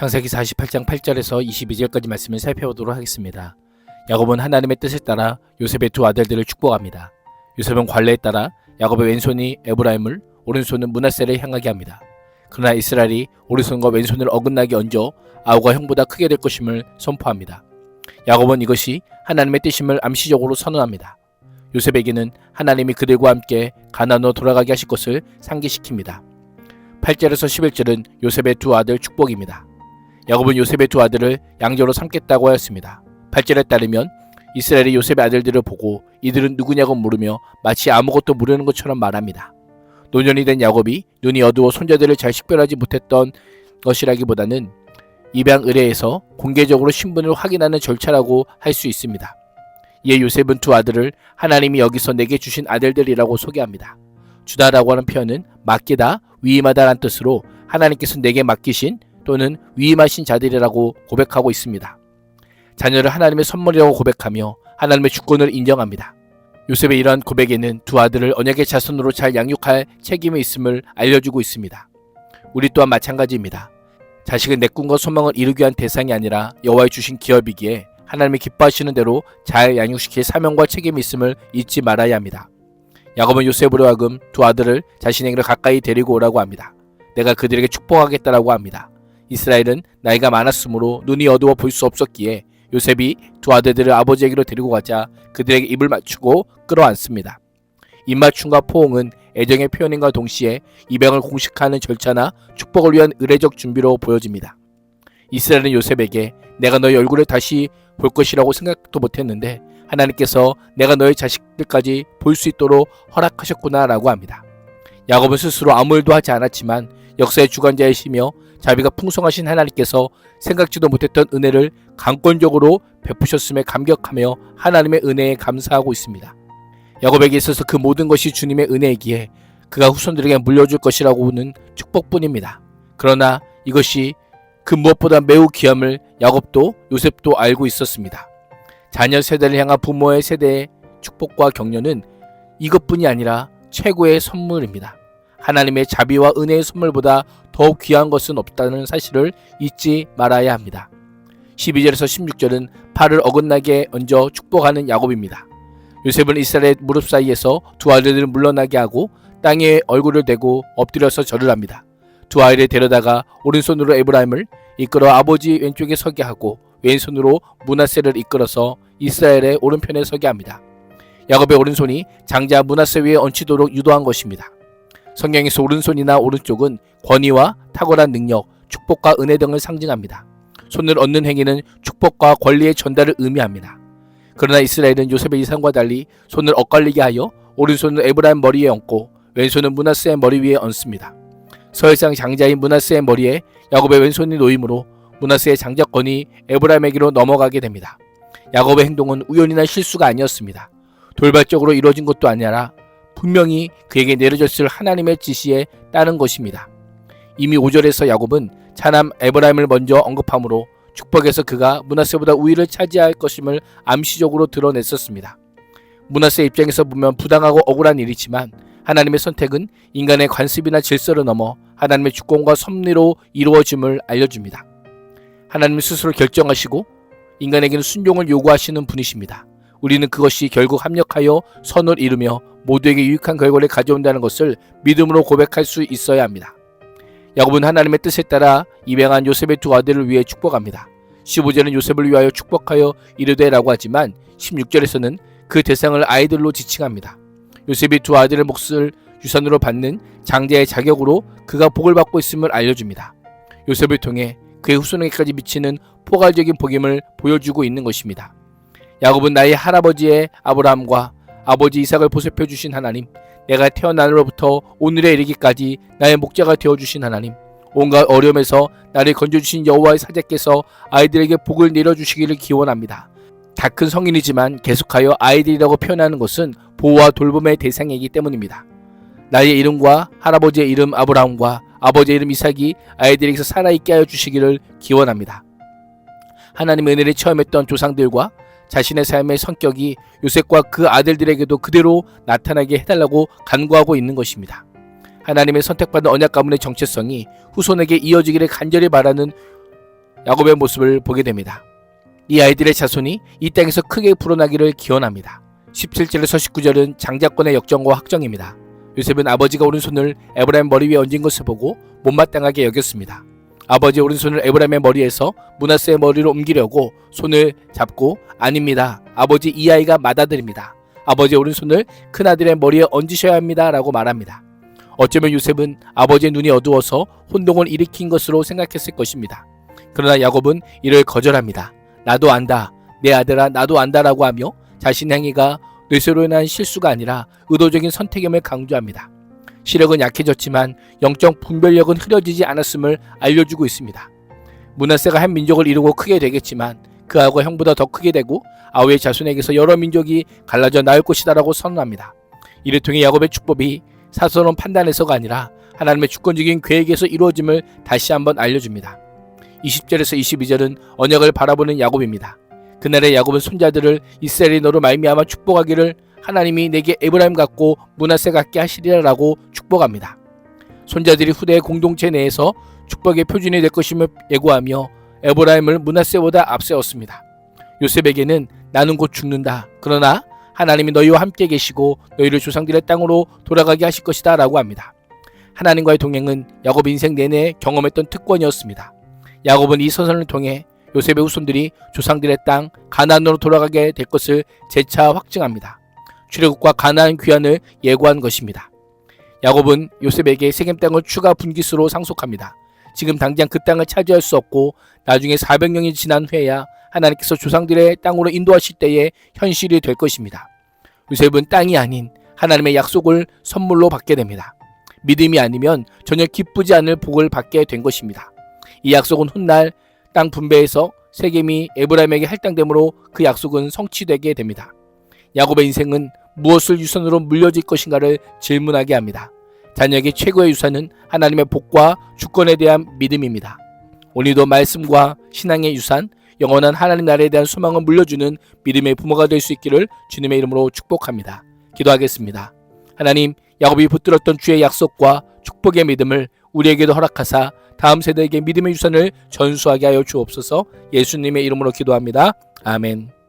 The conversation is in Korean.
창세기 48장 8절에서 22절까지 말씀을 살펴보도록 하겠습니다. 야곱은 하나님의 뜻에 따라 요셉의 두 아들들을 축복합니다. 요셉은 관례에 따라 야곱의 왼손이 에브라임을, 오른손은 므낫세를 향하게 합니다. 그러나 이스라엘이 오른손과 왼손을 어긋나게 얹어 아우가 형보다 크게 될 것임을 선포합니다. 야곱은 이것이 하나님의 뜻임을 암시적으로 선언합니다. 요셉에게는 하나님이 그들과 함께 가나안으로 돌아가게 하실 것을 상기시킵니다. 8절에서 11절은 요셉의 두 아들 축복입니다. 야곱은 요셉의 두 아들을 양자로 삼겠다고 하였습니다. 8절에 따르면 이스라엘이 요셉의 아들들을 보고 이들은 누구냐고 물으며 마치 아무것도 모르는 것처럼 말합니다. 노년이 된 야곱이 눈이 어두워 손자들을 잘 식별하지 못했던 것이라기보다는 입양 의례에서 공개적으로 신분을 확인하는 절차라고 할 수 있습니다. 이에 요셉은 두 아들을 하나님이 여기서 내게 주신 아들들이라고 소개합니다. 주다라고 하는 표현은 맡기다, 위임하다라는 뜻으로 하나님께서 내게 맡기신 또는 위임하신 자들이라고 고백하고 있습니다. 자녀를 하나님의 선물이라고 고백하며 하나님의 주권을 인정합니다. 요셉의 이러한 고백에는 두 아들을 언약의 자손으로 잘 양육할 책임이 있음을 알려주고 있습니다. 우리 또한 마찬가지입니다. 자식은 내 꿈과 소망을 이루기 위한 대상이 아니라 여호와의 주신 기업이기에 하나님이 기뻐하시는 대로 잘 양육시킬 사명과 책임이 있음을 잊지 말아야 합니다. 야곱은 요셉으로 하여금 두 아들을 자신에게로 가까이 데리고 오라고 합니다. 내가 그들에게 축복하겠다라고 합니다. 이스라엘은 나이가 많았으므로 눈이 어두워 볼 수 없었기에 요셉이 두 아들들을 아버지에게로 데리고 가자 그들에게 입을 맞추고 끌어안습니다. 입맞춤과 포옹은 애정의 표현인과 동시에 입양을 공식화하는 절차나 축복을 위한 의례적 준비로 보여집니다. 이스라엘은 요셉에게 내가 너의 얼굴을 다시 볼 것이라고 생각도 못했는데 하나님께서 내가 너의 자식들까지 볼 수 있도록 허락하셨구나 라고 합니다. 야곱은 스스로 아무 일도 하지 않았지만 역사의 주관자이시며 자비가 풍성하신 하나님께서 생각지도 못했던 은혜를 강권적으로 베푸셨음에 감격하며 하나님의 은혜에 감사하고 있습니다. 야곱에게 있어서 그 모든 것이 주님의 은혜이기에 그가 후손들에게 물려줄 것이라고는 축복뿐입니다. 그러나 이것이 그 무엇보다 매우 귀함을 야곱도 요셉도 알고 있었습니다. 자녀 세대를 향한 부모의 세대의 축복과 격려는 이것뿐이 아니라 최고의 선물입니다. 하나님의 자비와 은혜의 선물보다 더욱 귀한 것은 없다는 사실을 잊지 말아야 합니다. 12절에서 16절은 팔을 어긋나게 얹어 축복하는 야곱입니다. 요셉은 이스라엘의 무릎 사이에서 두 아들들을 물러나게 하고 땅에 얼굴을 대고 엎드려서 절을 합니다. 두 아이를 데려다가 오른손으로 에브라임을 이끌어 아버지 왼쪽에 서게 하고 왼손으로 므낫세를 이끌어서 이스라엘의 오른편에 서게 합니다. 야곱의 오른손이 장자 므낫세 위에 얹히도록 유도한 것입니다. 성경에서 오른손이나 오른쪽은 권위와 탁월한 능력, 축복과 은혜 등을 상징합니다. 손을 얹는 행위는 축복과 권리의 전달을 의미합니다. 그러나 이스라엘은 요셉의 이상과 달리 손을 엇갈리게 하여 오른손은 에브라임 머리에 얹고 왼손은 므낫세의 머리 위에 얹습니다. 서열상 장자인 므낫세의 머리에 야곱의 왼손이 놓이므로 므낫세의 장자권이 에브라임에게로 넘어가게 됩니다. 야곱의 행동은 우연이나 실수가 아니었습니다. 돌발적으로 이루어진 것도 아니라 분명히 그에게 내려졌을 하나님의 지시에 따른 것입니다. 이미 5절에서 야곱은 차남 에브라임을 먼저 언급하므로 축복에서 그가 므낫세보다 우위를 차지할 것임을 암시적으로 드러냈었습니다. 므낫세 입장에서 보면 부당하고 억울한 일이지만 하나님의 선택은 인간의 관습이나 질서를 넘어 하나님의 주권과 섭리로 이루어짐을 알려줍니다. 하나님은 스스로 결정하시고 인간에게는 순종을 요구하시는 분이십니다. 우리는 그것이 결국 합력하여 선을 이루며 모두에게 유익한 결과를 가져온다는 것을 믿음으로 고백할 수 있어야 합니다. 야곱은 하나님의 뜻에 따라 입양한 요셉의 두 아들을 위해 축복합니다. 15절은 요셉을 위하여 축복하여 이르되 라고 하지만 16절에서는 그 대상을 아이들로 지칭합니다. 요셉이 두 아들의 몫을 유산으로 받는 장자의 자격으로 그가 복을 받고 있음을 알려줍니다. 요셉을 통해 그의 후손에게까지 미치는 포괄적인 복임을 보여주고 있는 것입니다. 야곱은 나의 할아버지의 아브라함과 아버지 이삭을 보살펴 주신 하나님, 내가 태어나로부터 오늘에 이르기까지 나의 목자가 되어주신 하나님, 온갖 어려움에서 나를 건져주신 여호와의 사자께서 아이들에게 복을 내려주시기를 기원합니다. 다 큰 성인이지만 계속하여 아이들이라고 표현하는 것은 보호와 돌봄의 대상이기 때문입니다. 나의 이름과 할아버지의 이름 아브라함과 아버지의 이름 이삭이 아이들에게서 살아있게 하여 주시기를 기원합니다. 하나님의 은혜를 체험했던 조상들과 자신의 삶의 성격이 요셉과 그 아들들에게도 그대로 나타나게 해달라고 간구하고 있는 것입니다. 하나님의 선택받은 언약 가문의 정체성이 후손에게 이어지기를 간절히 바라는 야곱의 모습을 보게 됩니다. 이 아이들의 자손이 이 땅에서 크게 불어나기를 기원합니다. 17절에서 19절은 장자권의 역전과 확정입니다. 요셉은 아버지가 오른손을 에브라임 머리 위에 얹은 것을 보고 못마땅하게 여겼습니다. 아버지의 오른손을 에브라임의 머리에서 므낫세의 머리로 옮기려고 손을 잡고 아닙니다. 아버지 이 아이가 맏아들입니다. 아버지의 오른손을 큰아들의 머리에 얹으셔야 합니다. 라고 말합니다. 어쩌면 요셉은 아버지의 눈이 어두워서 혼동을 일으킨 것으로 생각했을 것입니다. 그러나 야곱은 이를 거절합니다. 나도 안다. 내 아들아 나도 안다라고 하며 자신의 행위가 뇌세로 인한 실수가 아니라 의도적인 선택임을 강조합니다. 시력은 약해졌지만 영적 분별력은 흐려지지 않았음을 알려주고 있습니다. 므낫세가 한 민족을 이루고 크게 되겠지만 그하고 형보다 더 크게 되고 아우의 자손에게서 여러 민족이 갈라져 나올 것이다 라고 선언합니다. 이를 통해 야곱의 축복이 사소한 판단에서가 아니라 하나님의 주권적인 계획에서 이루어짐을 다시 한번 알려줍니다. 20절에서 22절은 언약을 바라보는 야곱입니다. 그날의 야곱은 손자들을 이스라엘이 너로 말미암아 축복하기를 하나님이 내게 에브라임 같고 므낫세 같게 하시리라 라고 축복합니다. 손자들이 후대의 공동체 내에서 축복의 표준이 될 것임을 예고하며 에브라임을 므낫세보다 앞세웠습니다. 요셉에게는 나는 곧 죽는다. 그러나 하나님이 너희와 함께 계시고 너희를 조상들의 땅으로 돌아가게 하실 것이다 라고 합니다. 하나님과의 동행은 야곱 인생 내내 경험했던 특권이었습니다. 야곱은 이 선언을 통해 요셉의 후손들이 조상들의 땅 가나안으로 돌아가게 될 것을 재차 확증합니다. 출애굽과 가나안 귀환을 예고한 것입니다. 야곱은 요셉에게 세겜 땅을 추가 분기수로 상속합니다. 지금 당장 그 땅을 차지할 수 없고 나중에 400년이 지난 후에야 하나님께서 조상들의 땅으로 인도하실 때에 현실이 될 것입니다. 요셉은 땅이 아닌 하나님의 약속을 선물로 받게 됩니다. 믿음이 아니면 전혀 기쁘지 않을 복을 받게 된 것입니다. 이 약속은 훗날 땅 분배에서 세겜이 에브라임에게 할당되므로 그 약속은 성취되게 됩니다. 야곱의 인생은 무엇을 유산으로 물려질 것인가를 질문하게 합니다. 자녀에게 최고의 유산은 하나님의 복과 주권에 대한 믿음입니다. 오늘도 말씀과 신앙의 유산, 영원한 하나님 나라에 대한 소망을 물려주는 믿음의 부모가 될 수 있기를 주님의 이름으로 축복합니다. 기도하겠습니다. 하나님, 야곱이 붙들었던 주의 약속과 축복의 믿음을 우리에게도 허락하사 다음 세대에게 믿음의 유산을 전수하게 하여 주옵소서. 예수님의 이름으로 기도합니다. 아멘.